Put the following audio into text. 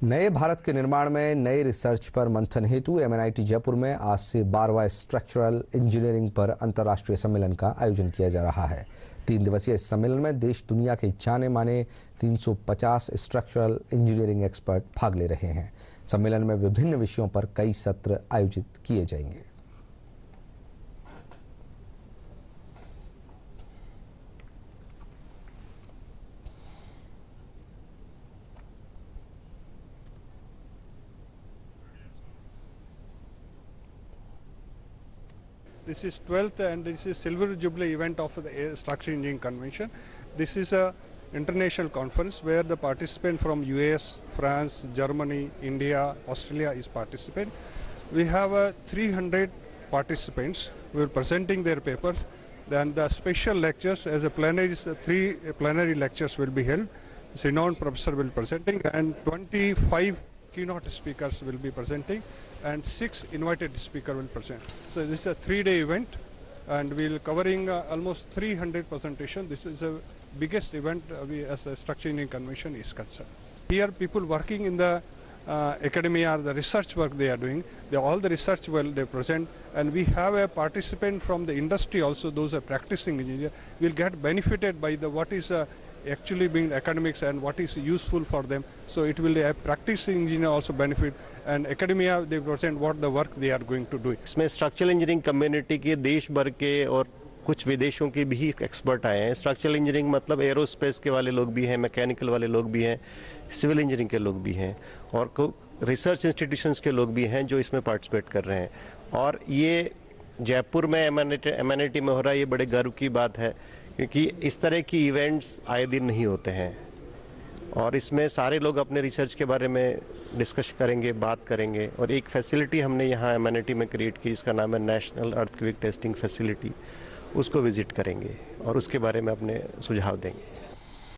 नए भारत के निर्माण में नए रिसर्च पर मंथन हेतु MNIT जयपुर में आज से 12वां स्ट्रक्चरल इंजीनियरिंग पर अंतर्राष्ट्रीय सम्मेलन का आयोजन किया जा रहा है। 3 दिवसीय इस सम्मेलन में देश दुनिया के जाने माने 350 स्ट्रक्चरल इंजीनियरिंग एक्सपर्ट भाग ले रहे हैं। सम्मेलन में विभिन्न विषयों पर कई सत्र आयोजित किए जाएंगे। This is 12th and this is Silver Jubilee event of the Structural Engineering Convention. This is a international conference where the participant from US, France, Germany, India, Australia is participant. We have 300 participants who are presenting their papers. Then the special lectures as a plenary, 3 plenary lectures will be held. Renowned professor will be presenting and 25 keynote speakers will be presenting and 6 invited speakers will present. So this is a 3-day event and we'll covering almost 300 presentations. This is the biggest event as a structural engineering convention is concerned. Here people working in the academia, the research work they are doing, all the research they present, and we have a participant from the industry also. Those are practicing engineers will get benefited by the what is actually being academics and what is useful for them. So it will a practicing engineer also benefit and academia they present what the work they are going to do. इसमें structural engineering community के देश भर के और कुछ विदेशों के भी एक्सपर्ट आए हैं। स्ट्रक्चरल इंजीनियरिंग मतलब एरोस्पेस के वाले लोग भी हैं, मैकेनिकल वाले लोग भी हैं, सिविल इंजीनियरिंग के लोग भी हैं और रिसर्च इंस्टीट्यूशंस के लोग भी हैं जो इसमें पार्टिसिपेट कर रहे हैं। और ये जयपुर में MNIT में हो रहा है, ये बड़े गर्व की बात है क्योंकि इस तरह की इवेंट्स आए दिन नहीं होते हैं और इसमें सारे लोग अपने रिसर्च के बारे में डिस्कस करेंगे, बात करेंगे। और एक फैसिलिटी हमने यहाँ MNIT में क्रिएट की, इसका नाम है नेशनल अर्थक्वेक टेस्टिंग फैसिलिटी। उसको विजिट करेंगे और उसके बारे में अपने सुझाव देंगे।